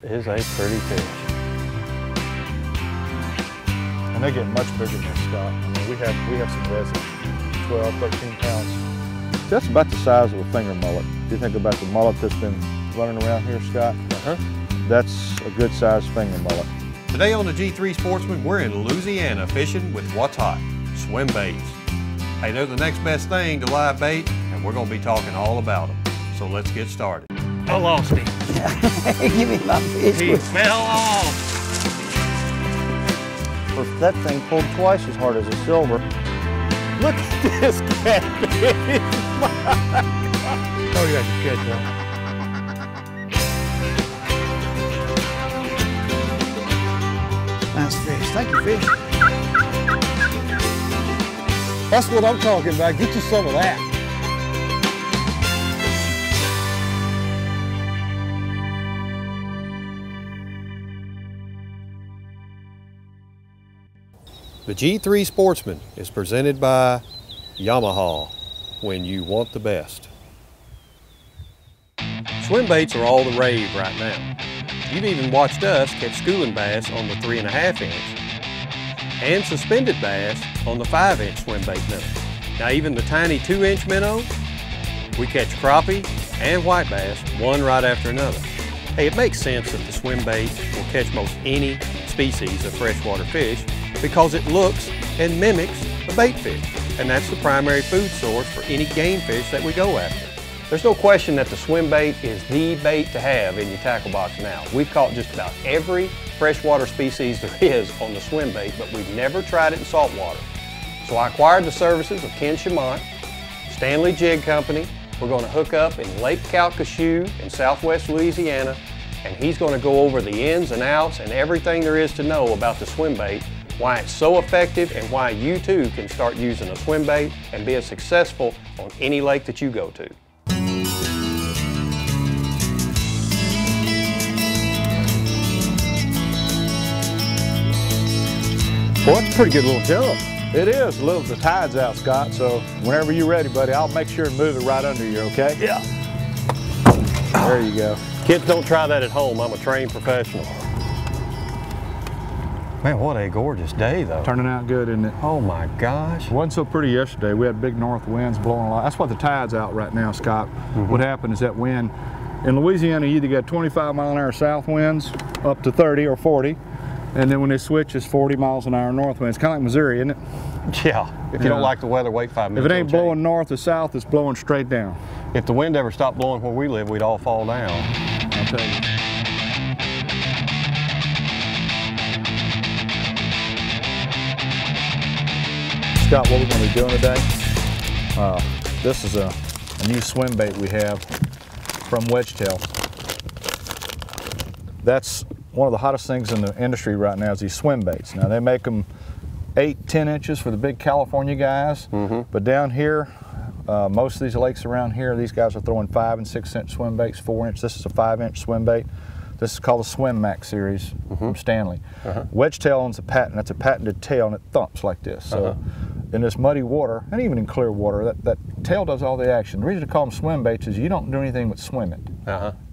Is a pretty fish. And they get much bigger than Scott. I mean, we have some reds at 12, 13 pounds. That's about the size of a finger mullet. If you think about the mullet that's been running around here, Scott, that's a good sized finger mullet. Today on the G3 Sportsman, we're in Louisiana fishing with what's hot, swim baits. Hey, they're the next best thing to live bait, and we're gonna be talking all about them. So let's get started. I lost him. Give me my fish. He fell off. That thing pulled twice as hard as a silver. Look at this catfish. Oh, you got to catch one. Nice fish. Thank you, fish. That's what I'm talking about. Get you some of that. The G3 Sportsman is presented by Yamaha, when you want the best. Swim baits are all the rave right now. You've even watched us catch schooling bass on the 3.5 inch and suspended bass on the 5-inch swim bait minnow. Now even the tiny 2-inch minnow, we catch crappie and white bass one right after another. Hey, it makes sense that the swim bait will catch most any species of freshwater fish because it looks and mimics a bait fish, and that's the primary food source for any game fish that we go after. There's no question that the swim bait is the bait to have in your tackle box now. We've caught just about every freshwater species there is on the swim bait, but we've never tried it in saltwater. So I acquired the services of Ken Chamount, Stanley Jig Co. We're going to hook up in Lake Calcasieu in southwest Louisiana, and he's going to go over the ins and outs and everything there is to know about the swim bait, why it's so effective, and why you too can start using a swim bait and be as successful on any lake that you go to. Well, that's a pretty good little jump. It is. The tide's out, Scott, so whenever you're ready, buddy, I'll make sure and move it right under you, okay? Yeah. There you go. Kids, don't try that at home. I'm a trained professional. Man, what a gorgeous day, though. Turning out good, isn't it? Oh my gosh. It wasn't so pretty yesterday. We had big north winds blowing a lot. That's why the tide's out right now, Scott. What happened is that wind, in Louisiana, you either get 25-mile-an-hour south winds up to 30 or 40, and then when they switch, it's 40 miles an hour north winds. Kind of like Missouri, isn't it? Yeah. If you don't like the weather, wait 5 minutes. If it ain't blowing north or south, it's blowing straight down. If the wind ever stopped blowing where we live, we'd all fall down. I'll tell you. Scott, what we're going to be doing today, this is a new swim bait we have from Wedgetail. That's one of the hottest things in the industry right now is these swim baits. Now they make them 8, 10 inches for the big California guys, but down here, most of these lakes around here, these guys are throwing 5- and 6-inch swim baits, 4-inch. This is a 5-inch swim bait. This is called the Swim Max series from Stanley. Wedgetail owns a patent. That's a patented tail, and it thumps like this. So in this muddy water, and even in clear water, that tail does all the action. The reason to call them swim baits is you don't do anything but swim it.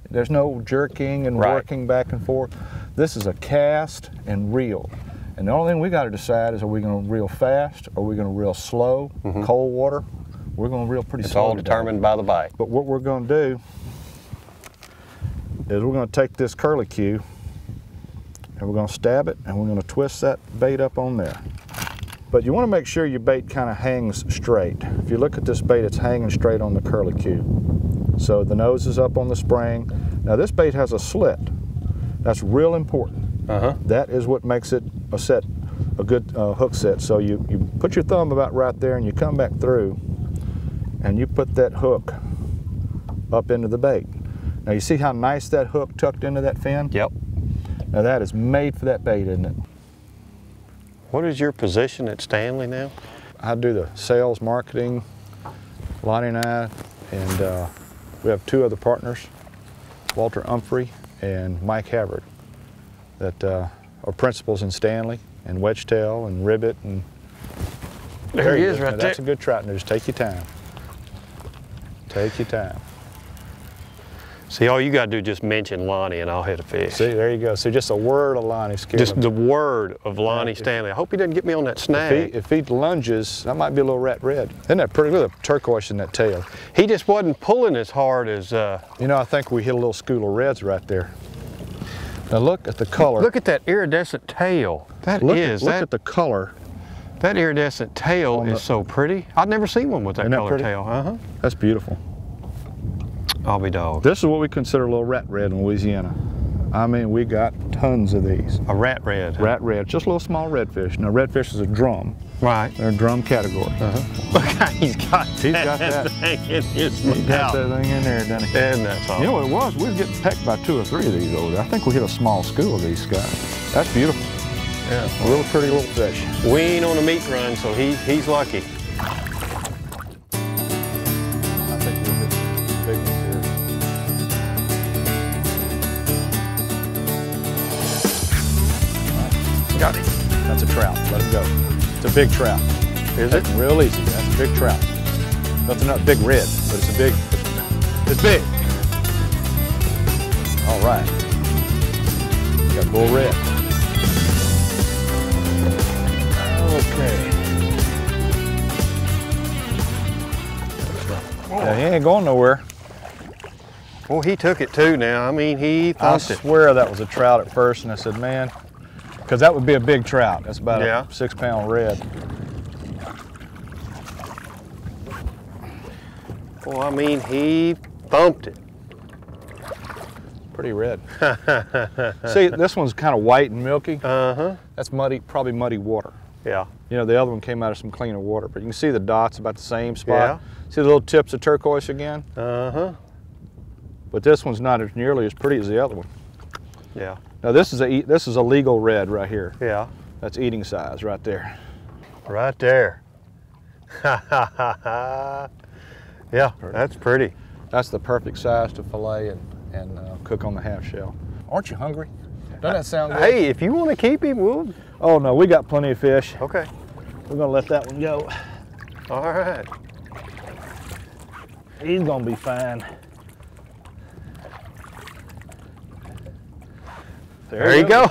There's no jerking and working back and forth. This is a cast and reel. And the only thing we got to decide is, are we going to reel fast, or are we going to reel slow, cold water? We're going to reel pretty slow. It's all determined by the bite. But what we're going to do is we're going to take this curlicue and we're going to stab it, and we're going to twist that bait up on there. But you want to make sure your bait kind of hangs straight. If you look at this bait, it's hanging straight on the curlicue. So the nose is up on the spring. Now this bait has a slit. That's real important. That is what makes it a good hook set. So you put your thumb about right there, and you come back through, and you put that hook up into the bait. Now you see how nice that hook tucked into that fin? Yep. Now that is made for that bait, isn't it? What is your position at Stanley now? I do the sales, marketing, Lonnie and I, and we have 2 other partners, Walter Humphrey and Mike Hebert, that are principals in Stanley and Wedgetail and Ribbit. And there he is right there. That's a good trout. Just take your time. Take your time. See, all you got to do is just mention Lonnie and I'll hit a fish. See, there you go. So just a word of Lonnie scared Just him. the word of Lonnie Stanley. I hope he doesn't get me on that snag. If he lunges, that might be a little rat red. Isn't that pretty? Look at the turquoise in that tail. He just wasn't pulling as hard as... You know, I think we hit a little school of reds right there. Now look at the color. Look at that iridescent tail. Look at the color. That iridescent tail is so pretty. I've never seen one with that color tail. That's beautiful. I'll be dog. This is what we consider a little rat red in Louisiana. I mean, we got tons of these. A rat red. Rat red, just a little small redfish. Now, redfish is a drum. Right. They're a drum category. Look how he's got that thing in his mouth. He's got that thing in there, doesn't he? And that's all. You know what it was? We were getting pecked by 2 or 3 of these over there. I think we hit a small school of these guys. That's beautiful. Yeah. A little pretty little fish. We ain't on a meat run, so he's lucky. I think we'll hit some big ones here. Got him. That's a trout. Let him go. It's a big trout. Is it? Real easy. That's a big trout. That's not big red, but it's a big. It's big. All right. Got bull red. Okay. Yeah, he ain't going nowhere. Well, he took it too now. I mean, he thumped it. I swear that was a trout at first, and I said, man, because that would be a big trout. That's about a 6-pound red. Well, I mean, he thumped it. Pretty red. See, this one's kind of white and milky. Uh-huh. That's muddy, probably muddy water. Yeah. You know, the other one came out of some cleaner water, but you can see the dots about the same spot. Yeah. See the little tips of turquoise again? Uh-huh. But this one's not as nearly as pretty as the other one. Yeah. Now this is a legal red right here. Yeah. That's eating size right there. Right there. Ha ha ha ha. Yeah, that's pretty. That's the perfect size to fillet and cook on the half shell. Aren't you hungry? Doesn't that sound good? Hey, if you want to keep him, we'll... Oh no, we got plenty of fish. Okay. We're gonna let that one go. All right. He's gonna be fine. There he goes.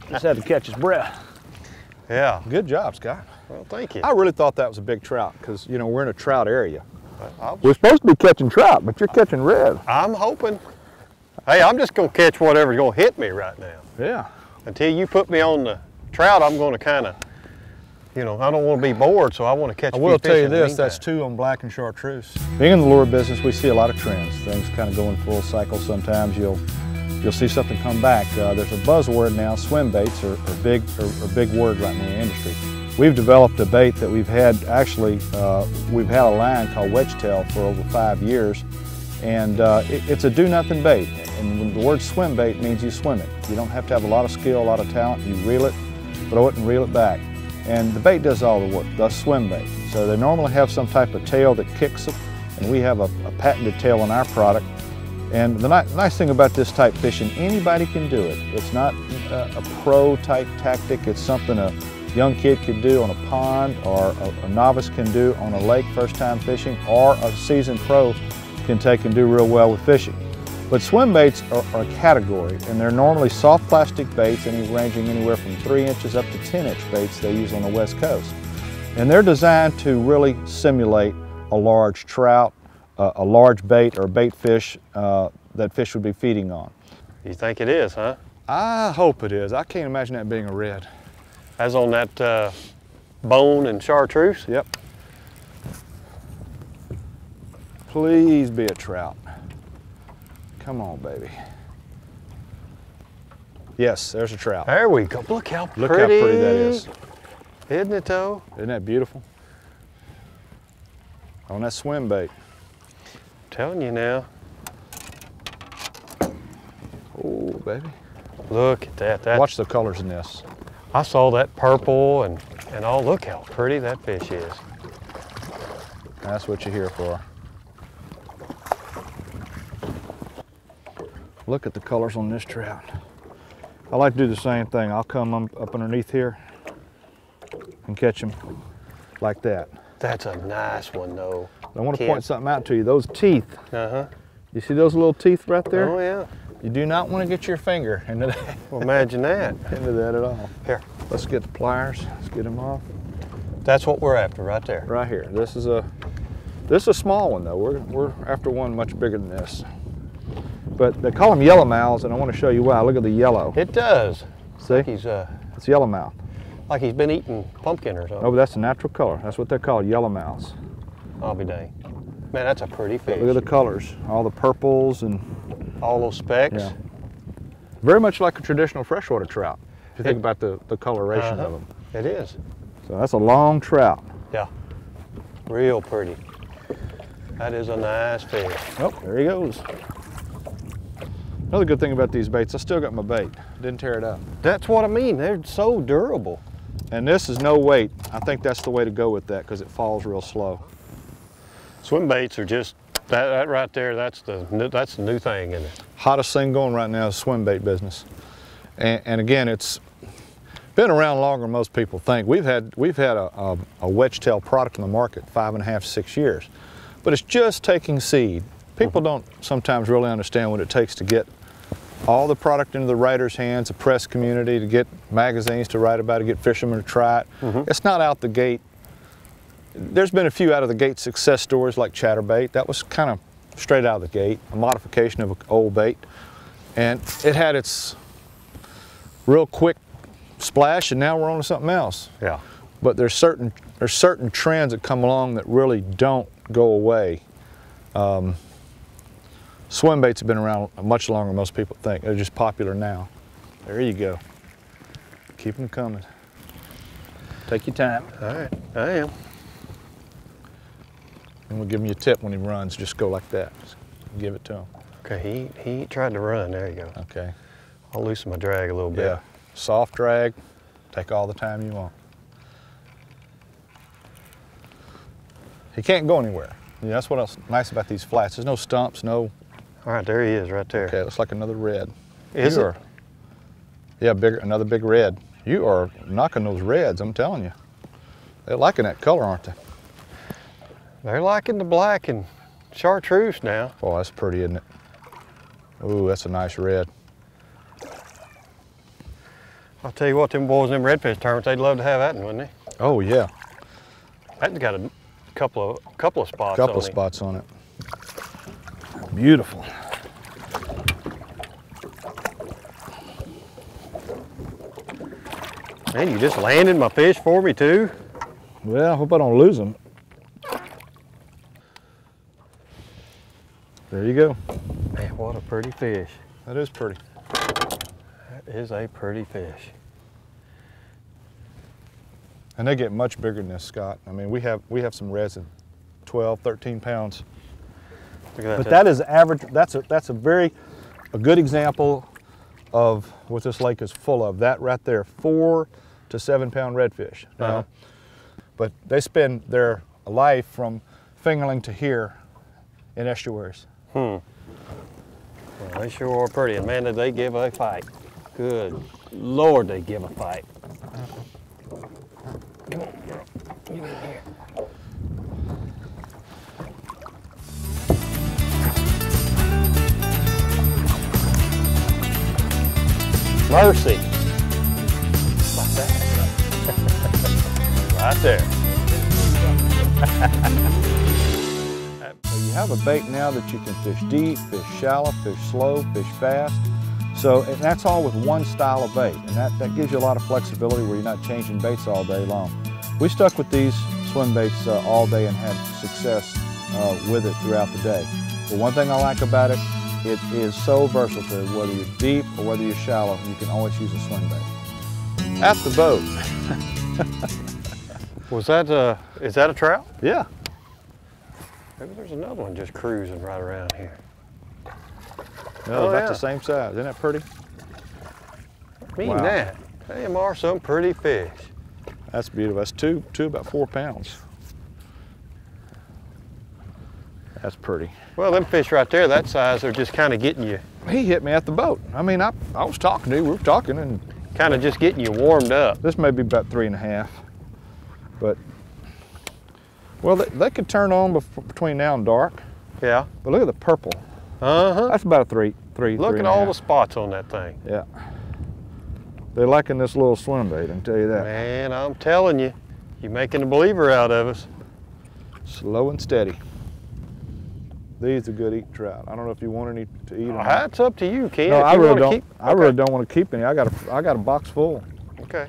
Just had to catch his breath. Yeah. Good job, Scott. Well, thank you. I really thought that was a big trout because, you know, we're in a trout area. I'm We're supposed to be catching trout, but you're catching red. hoping. Hey, I'm just going to catch whatever's going to hit me right now. Yeah. Until you put me on the trout, I'm going to kind of, you know, I don't want to be bored, so I want to catch a I few will fish tell you in the this, meantime. that's 2 on black and chartreuse. Being in the lure business, we see a lot of trends. Things kind of go in full cycle. Sometimes you'll see something come back. There's a buzzword now, swim baits are big word right now in the industry. We've developed a bait that we've had, actually, we've had a line called Wedgetail for over 5 years, and it's a do-nothing bait. And the word swim bait means you swim it. You don't have to have a lot of skill, a lot of talent. You reel it, throw it, and reel it back. And the bait does all the work, the swim bait. So they normally have some type of tail that kicks it, and we have a patented tail in our product. And the nice thing about this type fishing, anybody can do it. It's not a pro-type tactic. It's something a young kid could do on a pond, or a novice can do on a lake first time fishing, or a seasoned pro can take and do real well with fishing. But swim baits are a category, and they're normally soft plastic baits, ranging anywhere from 3 inches up to 10-inch baits they use on the West Coast. And they're designed to really simulate a large trout, a large bait or bait fish that fish would be feeding on. You think it is, huh? I hope it is. I can't imagine that being a red. As on that bone and chartreuse? Yep. Please be a trout. Come on, baby. Yes, there's a trout. There we go. Look how pretty. Look how pretty that is. Isn't it, though? Isn't that beautiful? On that swim bait. I'm telling you now. Oh, baby. Look at that. Watch the colors in this. I saw that purple and all. Look how pretty that fish is. That's what you're here for. Look at the colors on this trout. I like to do the same thing. I'll come up underneath here and catch them like that. That's a nice one, though. I want to point something out to you. Those teeth, Uh-huh. You see those little teeth right there? Oh yeah. You do not want to get your finger into that. Well, imagine that. Into that at all. Here. Let's get the pliers. Let's get them off. That's what we're after right there. Right here. This is a small one though. We're after one much bigger than this. But they call them yellowmouths, and I want to show you why. Look at the yellow. It does. See? Like he's It's yellowmouth. like he's been eating pumpkin or something. Oh, but that's a natural color. That's what they're called, yellowmouths. I'll be dang. Man, that's a pretty fish. Look at the colors. All the purples and all those specks. yeah. Very much like a traditional freshwater trout. If you think about the coloration of them. It is. So that's a long trout. Yeah. Real pretty. That is a nice fish. Oh, there he goes. Another good thing about these baits, I still got my bait. Didn't tear it up. That's what I mean. They're so durable. And this is no weight. I think that's the way to go with that because it falls real slow. Swim baits are just that right there. That's the new thing in it. Hottest thing going right now is swim bait business. And again, it's been around longer than most people think. We've had a Wedgetail product in the market 5.5 to 6 years, but it's just taking seed. People don't sometimes really understand what it takes to get all the product into the writer's hands, the press community, to get magazines to write about it, get fishermen to try it. It's not out the gate. There's been a few out of the gate success stories like chatterbait. That was kind of straight out of the gate, a modification of an old bait. And it had its real quick splash, and now we're on to something else. Yeah. But there's certain trends that come along that really don't go away. Swim baits have been around much longer than most people think. They're just popular now. There you go. Keep them coming. Take your time. All right, I am. And we'll give him a tip when he runs. Just go like that. Just give it to him. Okay, he tried to run. There you go. Okay. I'll loosen my drag a little bit. Yeah. Soft drag. Take all the time you want. He can't go anywhere. Yeah, that's what's nice about these flats. There's no stumps, no. All right, there he is, right there. Okay, looks like another red. Is it? Yeah, another big red. You are knocking those reds, I'm telling you. They're liking that color, aren't they? They're liking the black and chartreuse now. Oh, that's pretty, isn't it? Ooh, that's a nice red. I'll tell you what, them boys in them redfish tournaments, they'd love to have that one, wouldn't they? Oh yeah. That's got a couple of spots. Couple of spots on it. Beautiful. Man, you just landed my fish for me too. Well, I hope I don't lose them. There you go. Man, what a pretty fish. That is pretty. That is a pretty fish. And they get much bigger than this, Scott. I mean, we have some reds in 12, 13 pounds. Look at that. But that is average. That's a good example of what this lake is full of. That right there, 4 to 7 pound redfish. But they spend their life from fingerling to here in estuaries. Well, they sure are pretty, and man, did they give a fight. Good Lord, they give a fight. Come on, girl. Get in here. Mercy. Like that. Right there. So you have a bait now that you can fish deep, fish shallow, fish slow, fish fast. So and that's all with one style of bait, and that gives you a lot of flexibility where you're not changing baits all day long. We stuck with these swim baits all day and had success with it throughout the day. But one thing I like about it, it is so versatile. Whether you're deep or whether you're shallow, you can always use a swim bait. At the boat. Is that a trout? Yeah. Maybe there's another one just cruising right around here. No, about the same size. Isn't that pretty? Mean Wow. that. Them are some pretty fish. That's beautiful. That's two about 4 pounds. That's pretty. Well, them fish right there, that size, are just kind of getting you. He hit me at the boat. I mean, I was talking to you. We were talking, and Kind of just getting you warmed up. this may be about 3.5. But, well, they could turn on between now and dark. Yeah. But look at the purple. That's about a three. Look at all the spots on that thing. Yeah. They're liking this little swim bait, I can tell you that. Man, I'm telling you, you're making a believer out of us. Slow and steady. These are good eating trout. I don't know if you want any to eat them. It's up to you, Ken. No, I really don't. I Okay. really don't want to keep any. I got a box full. Okay.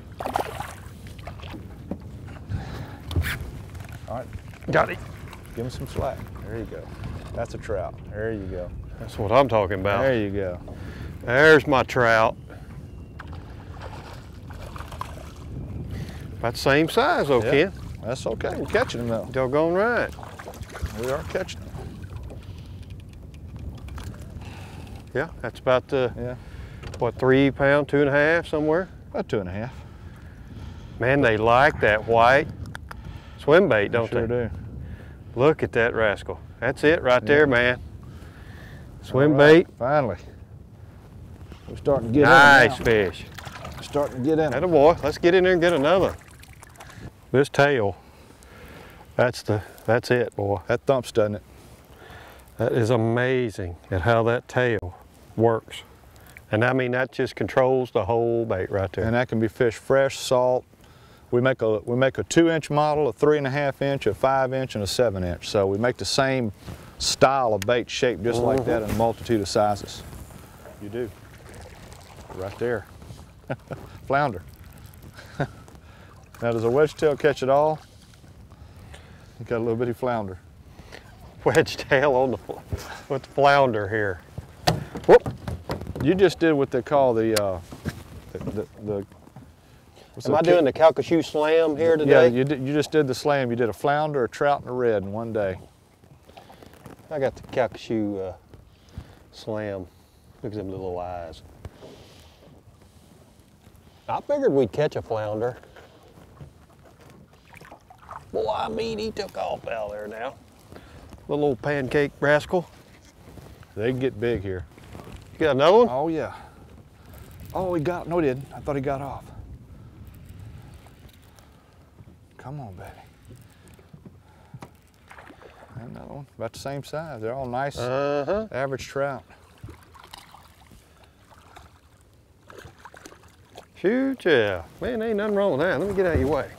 All right. Got it. Give him some slack. There you go. That's a trout. There you go. That's what I'm talking about. There you go. There's my trout. About the same size though, Ken. That's okay. We're catching them though. Doggone right. We are catching them. Yeah, that's about the, Yeah. what, 3 pound, 2.5 somewhere? About 2.5. Man, they like that white swim bait, don't Sure they? do. Look at that rascal. That's it right there, man. Swim All right, bait. Finally. We're starting to get Nice in fish. We're starting to get in. Atta boy, let's get in there and get another. This tail, that's it, boy. That thumps, doesn't it? That is amazing at how that tail works. And I mean, that just controls the whole bait right there. And that can be fished fresh, salt. We make a 2-inch model, a 3.5 inch, a 5-inch, and a 7-inch. So we make the same style of bait shaped just like that in a multitude of sizes. You do. Right there. Flounder. Now, does a wedgetail catch it all? You got a little bitty flounder. Wedgetail on with the flounder here. Whoop! You just did what they call the Am I doing the Calcasieu slam here today? Yeah, you just did the slam. You did a flounder, a trout, and a red in one day. I got the Calcasieu slam. Look at them little eyes. I figured we'd catch a flounder. Boy, I mean, he took off out there now. Little old pancake rascal. They can get big here. You got another one? Oh yeah. Oh, he got, no he didn't. I thought he got off. Come on, baby. Another one, about the same size. They're all nice, average trout. Shoot, yeah. Man, ain't nothing wrong with that. Let me get out of your way.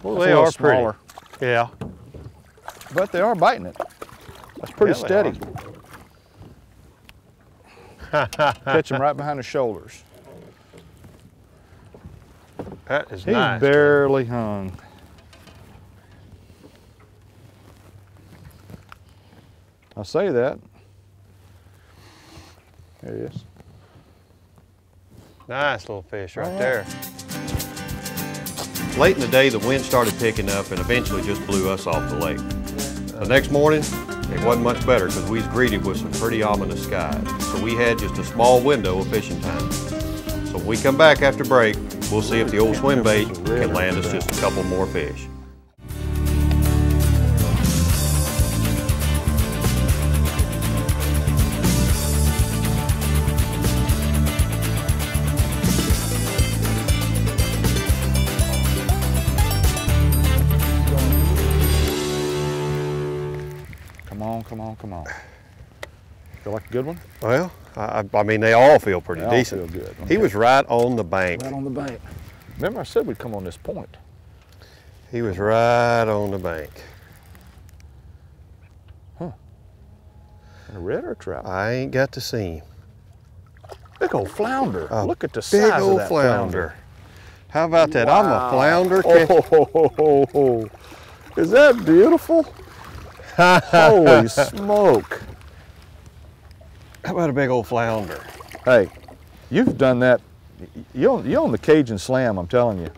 Well, they are pretty. Smaller. Yeah. But they are biting it. That's pretty Yeah, steady. Catch him right behind the shoulders. That is He's nice. barely hung. I say that. There he is. Nice little fish right there. Late in the day, the wind started picking up and eventually just blew us off the lake. The next morning, it wasn't much better because we was greeted with some pretty ominous skies. So we had just a small window of fishing time. So when we come back after break, we'll see if the old swim bait can land us just a couple more fish. Come on. Feel like a good one? Well, I mean, they all feel pretty They all decent. feel good. He was right on the bank. Right on the bank. Remember I said we'd come on this point. He was right on the bank. Huh. A red or a trout? I ain't got to see him. Big old flounder. Look at the Big size old of that flounder. How about that? Wow. I'm a flounder. Oh, is that beautiful? Holy smoke. How about a big old flounder? Hey, you've done that. You're on the Cajun Slam, I'm telling you.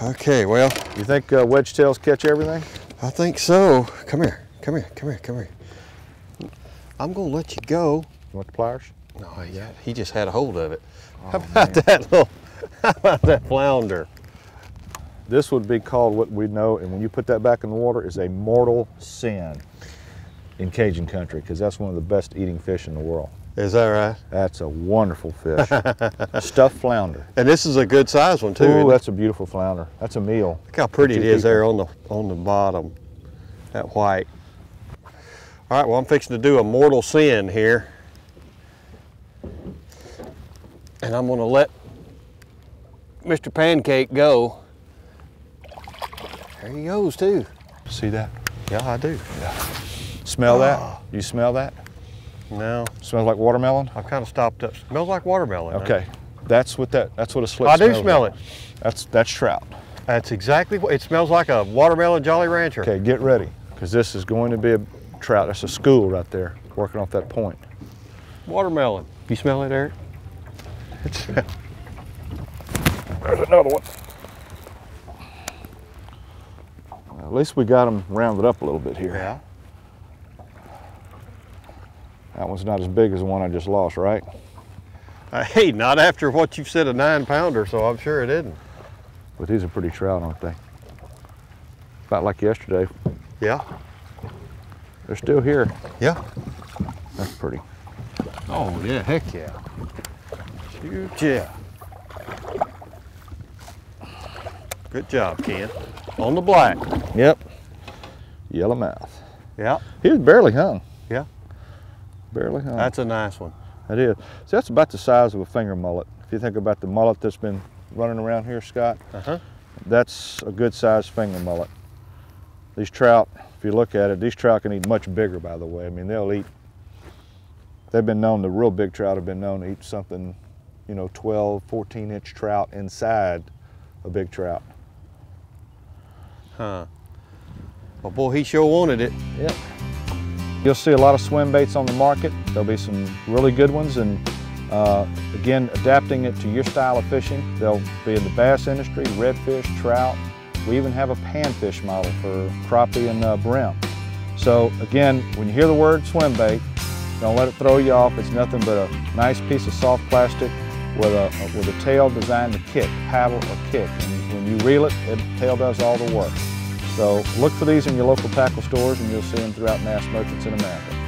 Okay, well. You think wedgetails catch everything? I think so. Come here, come here, come here, come here. I'm gonna let you go. You want the pliers? No, he just had a hold of it. Oh, how about that flounder? This would be called what we know, and when you put that back in the water, is a mortal sin in Cajun country, because that's one of the best eating fish in the world. Is that right? That's a wonderful fish. Stuffed flounder. And this is a good size one too. Ooh, that's a beautiful flounder. That's a meal. Look how pretty it is there on the bottom, that white. All right, well, I'm fixing to do a mortal sin here. And I'm gonna let Mr. Pancake go. There he goes too. See that? Yeah, I do. Yeah. Smell that? You smell that? No. Smells like watermelon? I've kind of stopped up. Smells like watermelon. Okay. That's what a slip smells I do smell it. That's trout. That's exactly what, it smells like a watermelon Jolly Rancher. Okay, get ready, because this is going to be a trout. That's a school right there, working off that point. Watermelon. You smell it, Eric? There's another one. Well, at least we got them rounded up a little bit here. Yeah. That one's not as big as the one I just lost, right? Hey, not after what you've said, a 9-pounder, so I'm sure it isn't. But these are pretty trout, aren't they? About like yesterday. Yeah. They're still here. Yeah. That's pretty. Oh, yeah, heck yeah. Shoot, yeah. Good job, Ken. On the black. Yep. Yellowmouth. Yeah. He was barely hung. Yeah. Barely hung. That's a nice one. That is. So that's about the size of a finger mullet. If you think about the mullet that's been running around here, Scott, that's a good sized finger mullet. These trout, if you look at it, these trout can eat much bigger, by the way. I mean, they've been known, the real big trout have been known to eat something, you know, 12, 14-inch trout inside a big trout. Huh. Well, boy, he sure wanted it. Yep. You'll see a lot of swim baits on the market. There'll be some really good ones, and again, adapting it to your style of fishing. They'll be in the bass industry, redfish, trout. We even have a panfish model for crappie and brim. So again, when you hear the word swim bait, don't let it throw you off. It's nothing but a nice piece of soft plastic with a tail designed to kick, paddle or kick. And when you reel it, the tail does all the work. So look for these in your local tackle stores, and you'll see them throughout mass merchants in America.